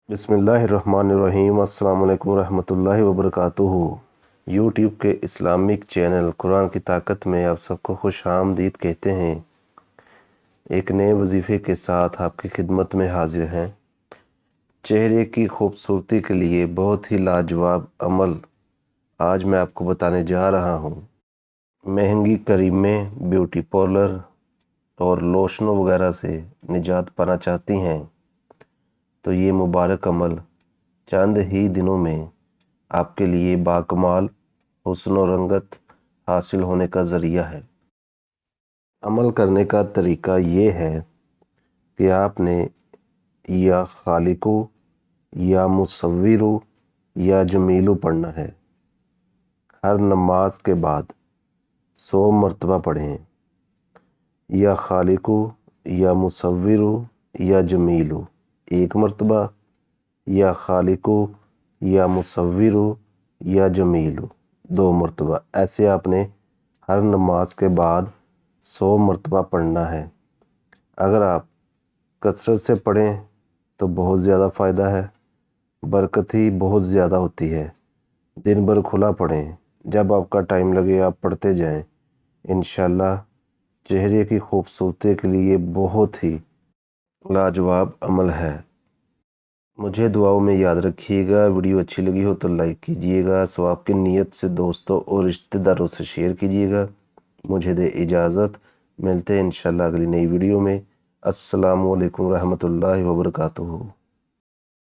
बिस्मिल्लाहिर्रहमानिर्रहीम। अस्सलाम वालेकुम रहमतुल्लाहि व बरकातुहू। यूट्यूब के इस्लामिक चैनल कुरान की ताकत में आप सबको खुश आमदीद कहते हैं। एक नए वजीफ़े के साथ आपकी खिदमत में हाजिर हैं। चेहरे की खूबसूरती के लिए बहुत ही लाजवाब अमल आज मैं आपको बताने जा रहा हूँ। महंगी क्रीमें, ब्यूटी पार्लर और लोशनों वगैरह से निजात पाना चाहती हैं तो ये मुबारक अमल चंद ही दिनों में आपके लिए बाकमाल हुस्न और रंगत हासिल होने का ज़रिया है। अमल करने का तरीका ये है कि आपने या खालिको या मुसव्विरो या जमीलू पढ़ना है। हर नमाज के बाद 100 मरतबा पढ़ें। या खालिको या मुसव्विरो या जमीलू 1 मरतबा, या खालिको या मुसव्विरो या जमीलू 2 मरतबा। ऐसे आपने हर नमाज के बाद 100 मरतबा पढ़ना है। अगर आप कसरत से पढ़ें तो बहुत ज़्यादा फ़ायदा है, बरकत ही बहुत ज़्यादा होती है। दिन भर खुला पढ़ें, जब आपका टाइम लगे आप पढ़ते जाएं। इंशाअल्लाह चेहरे की खूबसूरती के लिए बहुत ही लाजवाब अमल है। मुझे दुआओं में याद रखिएगा। वीडियो अच्छी लगी हो तो लाइक कीजिएगा। सवाब की नीयत से दोस्तों और रिश्तेदारों से शेयर कीजिएगा। मुझे दे इजाज़त, मिलते हैं इंशाअल्लाह अगली नई वीडियो में। अस्सलामु अलैकुम रहमतुल्लाहि व बरकातुहू।